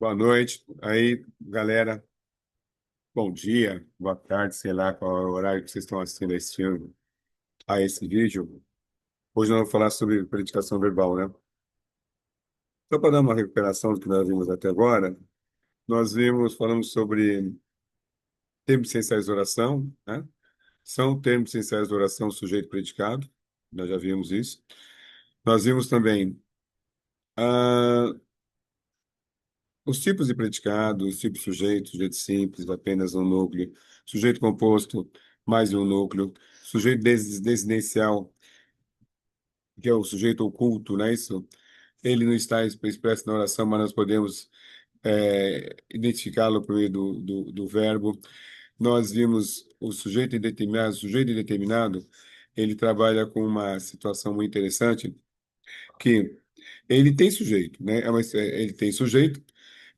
Boa noite. Aí, galera, bom dia, boa tarde, sei lá qual é o horário que vocês estão assistindo a esse vídeo. Hoje nós vamos falar sobre predicação verbal, né? Só para dar uma recuperação do que nós vimos até agora, falamos sobre termos essenciais de oração, né? São termos essenciais de oração sujeito e predicado, nós já vimos isso. Nós vimos também ah, os tipos de predicado, os tipos de sujeito, sujeito simples, apenas um núcleo, sujeito composto, mais de um núcleo, sujeito desinencial, que é o sujeito oculto, não é isso? Ele não está expresso na oração, mas nós podemos identificá-lo por meio do verbo. Nós vimos o sujeito indeterminado, ele trabalha com uma situação muito interessante, que ele tem sujeito, né? Ele tem sujeito,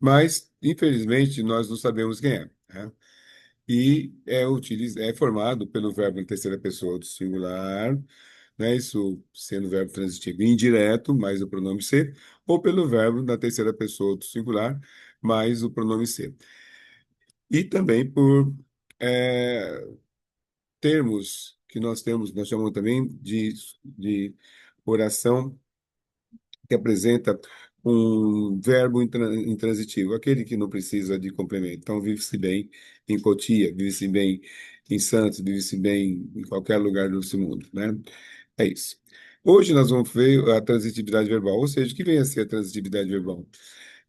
mas, infelizmente, nós não sabemos quem é, né? E é formado pelo verbo em terceira pessoa do singular, né? Isso sendo verbo transitivo indireto, mais o pronome ser, ou pelo verbo na terceira pessoa do singular, mais o pronome ser. E também por é, termos que nós chamamos também de oração que apresenta um verbo intransitivo, aquele que não precisa de complemento. Então, vive-se bem em Cotia, vive-se bem em Santos, vive-se bem em qualquer lugar do mundo, né? É isso. Hoje nós vamos ver a transitividade verbal, ou seja, o que vem a ser a transitividade verbal?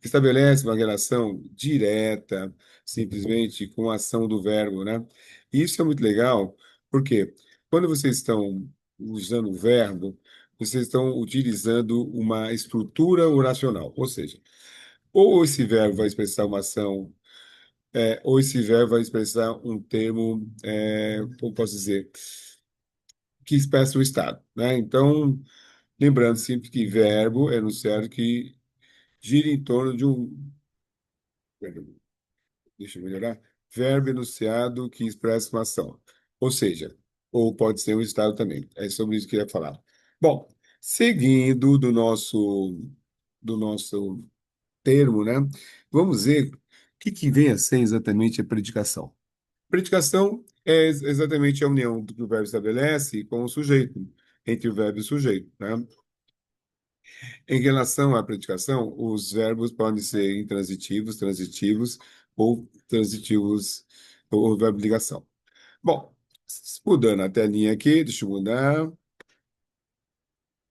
Estabelece uma relação direta, simplesmente com a ação do verbo, né? E isso é muito legal, porque quando vocês estão usando o verbo, vocês estão utilizando uma estrutura oracional, ou seja, ou esse verbo vai expressar uma ação, ou esse verbo vai expressar um termo, como posso dizer, que expressa o estado, né? Então, lembrando sempre que verbo é enunciado que gira em torno de um, deixa eu melhorar, verbo enunciado que expressa uma ação, ou seja, ou pode ser um estado também. É sobre isso que eu ia falar. Bom, seguindo do nosso termo, né? Vamos ver o que vem a ser exatamente a predicação. Predicação é exatamente a união do que o verbo estabelece com o sujeito, entre o verbo e o sujeito, né? Em relação à predicação, os verbos podem ser intransitivos, transitivos ou transitivos ou verbo de ligação. Bom, mudando a telinha aqui, deixa eu mudar.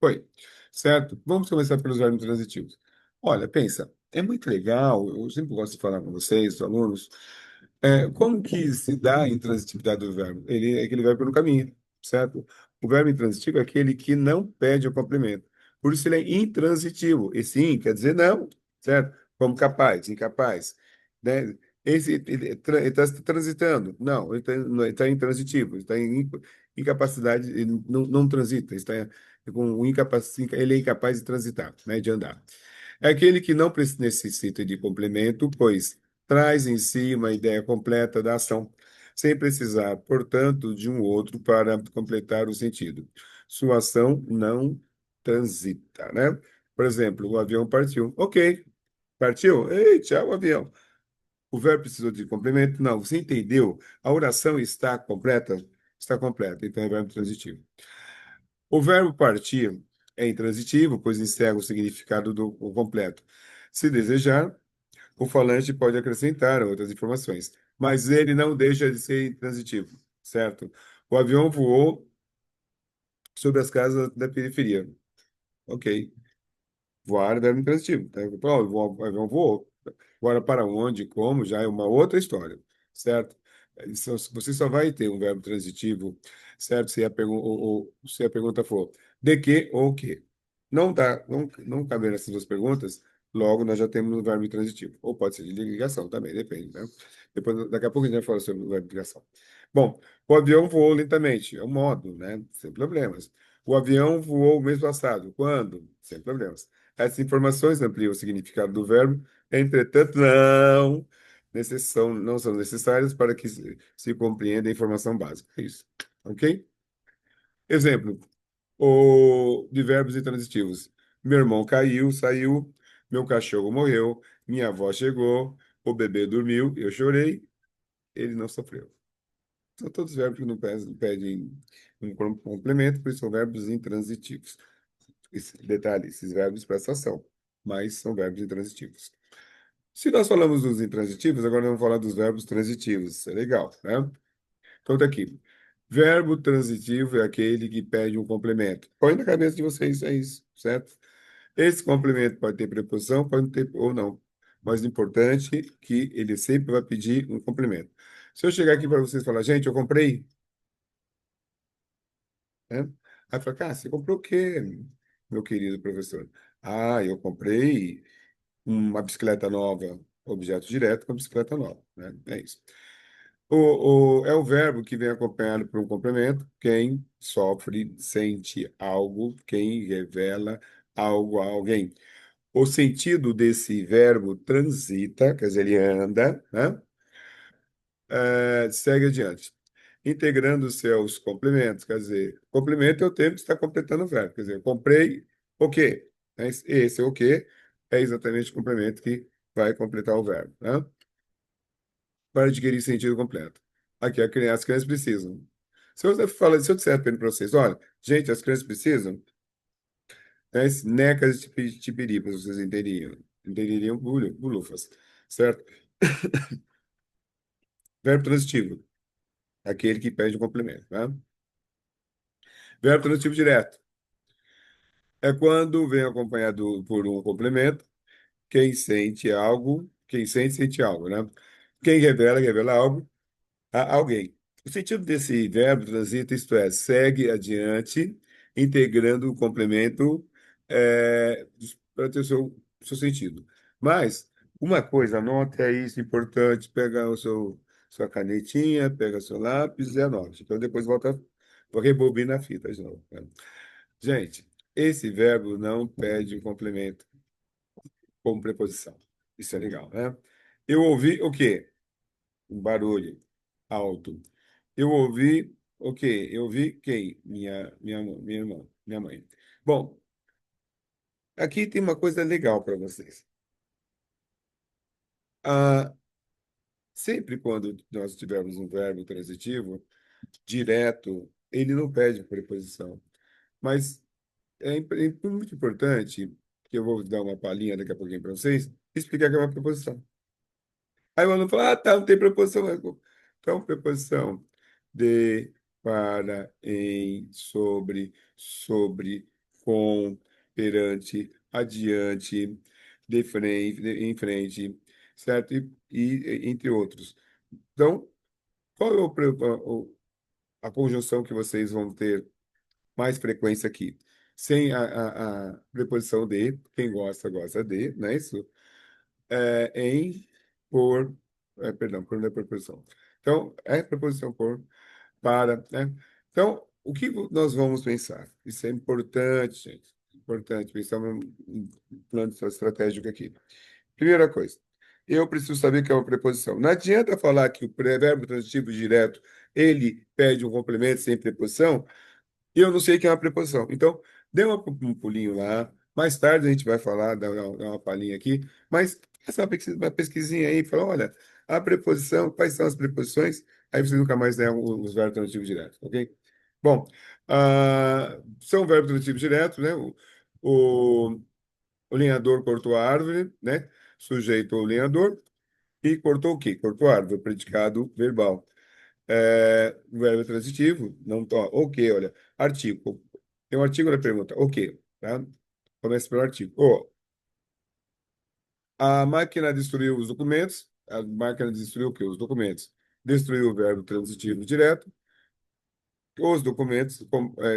Foi, certo? Vamos começar pelos verbos transitivos. Olha, pensa, é muito legal, eu sempre gosto de falar com vocês, os alunos, como que se dá a intransitividade do verbo? Ele é aquele verbo que não caminha, certo? O verbo intransitivo é aquele que não pede o complemento. Por isso ele é intransitivo. E sim quer dizer não, certo? Como capaz, incapaz, né? Ele está transitando. Não, ele tá intransitivo, ele está em incapacidade, ele não transita, está com ele é incapaz de transitar, né, de andar. É aquele que não necessita de complemento, pois traz em si uma ideia completa da ação, sem precisar, portanto, de um outro para completar o sentido. Sua ação não transita, né? Por exemplo, o avião partiu. Ok, partiu? Ei, tchau, avião. O verbo precisou de complemento? Não. Você entendeu? A oração está completa? Está completa, então é verbo transitivo. O verbo partir é intransitivo, pois encerra o significado do o completo. Se desejar, o falante pode acrescentar outras informações, mas ele não deixa de ser intransitivo, certo? O avião voou sobre as casas da periferia. Ok. Voar é verbo intransitivo. Tá? Pô, o avião voou. Agora, para onde, como, já é uma outra história, certo? Você só vai ter um verbo transitivo, certo? Se a pergunta for de que ou o que. Não dá, não caber essas duas perguntas, logo nós já temos um verbo transitivo. Ou pode ser de ligação também, depende, né? Depois, daqui a pouco a gente vai falar sobre o verbo de ligação. Bom, o avião voou lentamente, é um modo, né? Sem problemas. O avião voou mês passado. Quando? Sem problemas. Essas informações ampliam o significado do verbo, entretanto, não são necessárias para que se compreenda a informação básica. É isso. Ok? Exemplo, de verbos intransitivos. Meu irmão caiu, saiu. meu cachorro morreu, minha avó chegou, o bebê dormiu, eu chorei, ele não sofreu. São todos verbos que não pedem um complemento, por isso são verbos intransitivos. Esse detalhe, esses verbos para essa ação, mas são verbos intransitivos. Se nós falamos dos intransitivos, agora vamos falar dos verbos transitivos. Isso é legal, né? Então, tá aqui. Verbo transitivo é aquele que pede um complemento. Põe na cabeça de vocês, é isso, certo? Esse complemento pode ter preposição, pode ter ou não. Mas o importante é que ele sempre vai pedir um complemento. Se eu chegar aqui para vocês e falar, gente, eu comprei, né? Aí fala, cara, você comprou o quê, meu querido professor? Ah, eu comprei uma bicicleta nova, objeto direto com bicicleta nova, né? É isso. É o verbo que vem acompanhado por um complemento. Quem sofre, sente algo, quem revela algo a alguém. O sentido desse verbo transita, quer dizer, ele anda, né? Segue adiante. Integrando-se aos complementos, quer dizer, complemento é o tempo que está completando o verbo. Quer dizer, eu comprei o quê? Esse é o quê? É exatamente o complemento que vai completar o verbo, né? Para adquirir sentido completo. Aqui, as crianças precisam. Se eu disser para vocês, olha, gente, as crianças precisam, né, necas de tipiripas, vocês entenderiam bulufas, certo? Verbo transitivo, aquele que pede um complemento, tá? Verbo transitivo direto, é quando vem acompanhado por um complemento, quem sente, sente algo, né? Quem revela, revela algo a alguém. O sentido desse verbo transita, isto é, segue adiante, integrando o complemento para ter o seu sentido. Mas, uma coisa, anote aí, isso é importante, pega sua canetinha, pega seu lápis e anote. Então, depois volta, rebobina a fita de novo, né? Gente, esse verbo não pede um complemento como preposição. Isso é legal, né? Eu ouvi o quê? Um barulho alto. Eu ouvi o quê? Eu ouvi quem? Minha irmã, minha mãe. Bom, aqui tem uma coisa legal para vocês. Ah, sempre quando nós tivermos um verbo transitivo, direto, ele não pede preposição. Mas é muito importante, que eu vou dar uma palhinha daqui a pouquinho para vocês, explicar que é uma preposição. Aí o aluno fala, ah, tá, não tem preposição. Então, preposição de, para, em, sobre, com, perante, adiante, de frente, em frente, certo? Entre outros. Então, qual é a conjunção que vocês vão ter mais frequência aqui? Sem a preposição de, quem gosta, gosta de, não é isso? Em, por, perdão, por não é preposição. Então, é preposição por, para, né? Então, o que nós vamos pensar? Isso é importante, gente. Importante pensar um plano estratégico aqui. Primeira coisa, eu preciso saber que é uma preposição. Não adianta falar que o verbo transitivo direto, ele pede um complemento sem preposição, e eu não sei que é uma preposição. Então, dê um pulinho lá. Mais tarde a gente vai falar, dar uma palhinha aqui, mas faça uma pesquisinha aí, fala, olha, a preposição, quais são as preposições? Aí você nunca mais tem os verbos transitivos diretos, ok? Bom, são verbos transitivos diretos, né? O, o lenhador cortou a árvore, né? Sujeito o lenhador e cortou o quê? Cortou a árvore, predicado verbal. O verbo transitivo, não tô, ok, olha, artigo. Tem um artigo na pergunta, ok, tá? Começa pelo artigo. A máquina destruiu os documentos. A máquina destruiu o quê? Os documentos. Destruiu o verbo transitivo direto. Os documentos,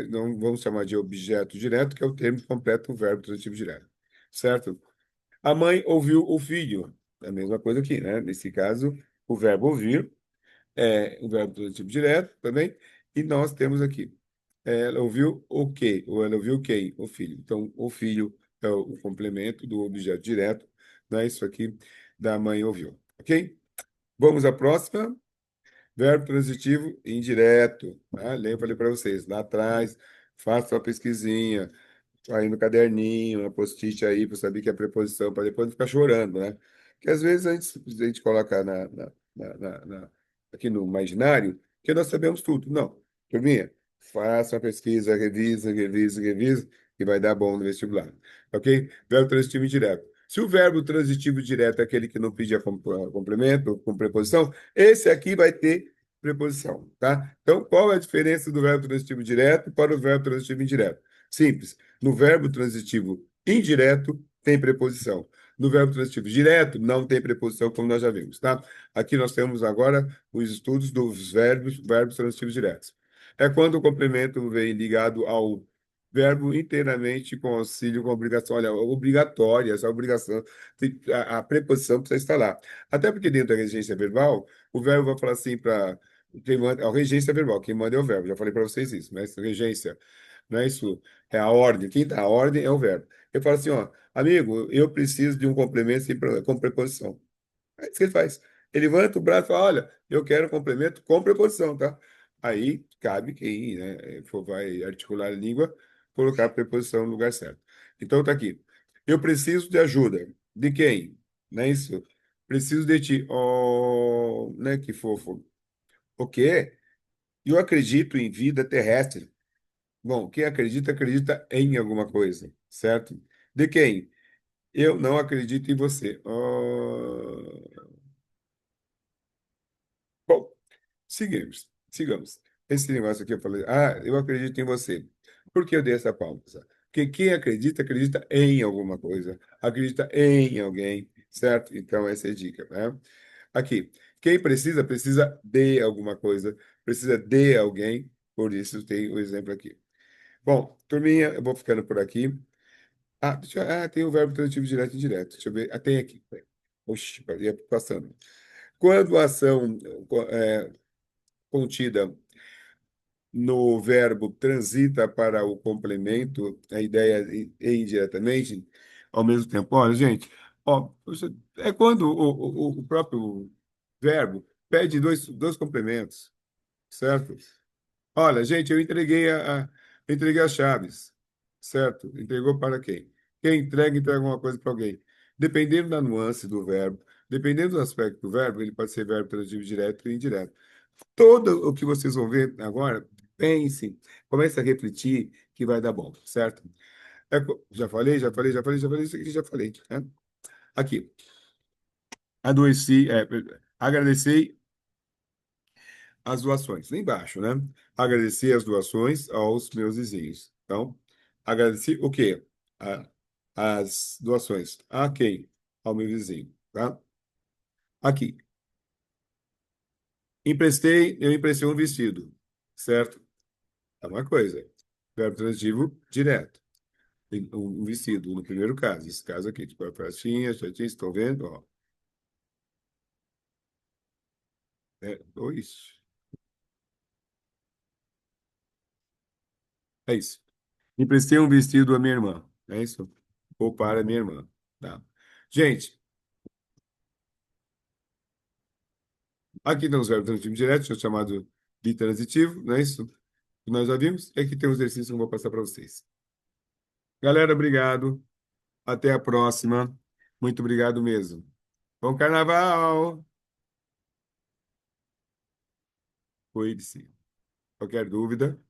não vamos chamar de objeto direto, que é o termo que completa o verbo transitivo direto. Certo? A mãe ouviu o filho. É a mesma coisa aqui, né? Nesse caso, o verbo ouvir é o verbo transitivo direto também. E nós temos aqui. Ela ouviu o quê? Ou ela ouviu quem? O filho. Então, o filho é o complemento do objeto direto, né? Isso aqui da mãe ouviu. Ok? Vamos à próxima. Verbo transitivo indireto. Né? Lembra, falei para vocês, lá atrás, faça uma pesquisinha. Aí no caderninho, uma post-it aí para saber que é preposição, para depois não ficar chorando, né? Porque às vezes a gente coloca aqui no imaginário que nós sabemos tudo. Não. Turminha, faça uma pesquisa, revisa, revisa, revisa, e vai dar bom no vestibular. Ok? Verbo transitivo direto. Se o verbo transitivo direto é aquele que não pedia complemento, com preposição, esse aqui vai ter preposição, tá? Então, qual é a diferença do verbo transitivo direto para o verbo transitivo indireto? Simples. No verbo transitivo indireto, tem preposição. No verbo transitivo direto, não tem preposição, como nós já vimos, tá? Aqui nós temos agora os estudos dos verbos transitivos diretos. É quando o complemento vem ligado ao verbo inteiramente com auxílio, com obrigação. Olha, obrigatória, essa obrigação, a preposição precisa estar lá. Até porque dentro da regência verbal, o verbo vai falar assim para quem manda, a regência verbal, quem manda é o verbo, já falei para vocês isso, mas regência não é isso, é a ordem. Quem dá a ordem é o verbo. Ele fala assim, ó, amigo, eu preciso de um complemento com preposição. É isso que ele faz. Ele levanta o braço e fala, olha, eu quero um complemento com preposição, tá? Aí cabe quem, né, vai articular a língua, colocar a preposição no lugar certo. Então tá aqui. Eu preciso de ajuda. De quem? Não é isso? Preciso de ti. Oh, né, que fofo. O quê? Eu acredito em vida terrestre. Bom, quem acredita, acredita em alguma coisa, certo? De quem? Eu não acredito em você. Bom, seguimos. Sigamos. Esse negócio aqui eu falei, eu acredito em você. Por que eu dei essa pausa? Porque quem acredita, acredita em alguma coisa, acredita em alguém, certo? Então, essa é a dica, né? Aqui, quem precisa, precisa de alguma coisa, precisa de alguém, por isso tem o exemplo aqui. Bom, turminha, eu vou ficando por aqui. Tem o verbo transitivo direto e indireto. Deixa eu ver. Tem aqui. Oxi, ia passando. Quando a ação contida no verbo transita para o complemento, a ideia indiretamente, ao mesmo tempo. Olha, gente, ó, é quando o próprio verbo pede dois complementos, certo? Olha, gente, eu entreguei as chaves, certo? Entregou para quem? Quem entrega, entrega alguma coisa para alguém. Dependendo da nuance do verbo, dependendo do aspecto do verbo, ele pode ser verbo transitivo direto e indireto. Todo o que vocês vão ver agora, pensem, comece a refletir que vai dar bom, certo? Já falei, já falei, já falei, já falei, isso aqui já falei, né? Aqui, adoeci, agradecer as doações, lá embaixo, né? Agradecer as doações aos meus vizinhos. Então, agradeci o quê? A- as doações. A quem? Ao meu vizinho, tá? Aqui. Eu emprestei um vestido, certo? É uma coisa. Verbo transitivo direto. Tem um vestido, no primeiro caso. Esse caso aqui, tipo, a pratinha, chatinha, estão vendo? Ó, dois. É isso. Emprestei um vestido à minha irmã. É isso? Ou para a minha irmã. Tá. Gente, aqui tem os verbos transitivos diretos, chamado de transitivo, não é isso? Que nós já vimos. E aqui tem um exercício que eu vou passar para vocês. Galera, obrigado. Até a próxima. Muito obrigado mesmo. Bom carnaval! Cuide-se. Qualquer dúvida,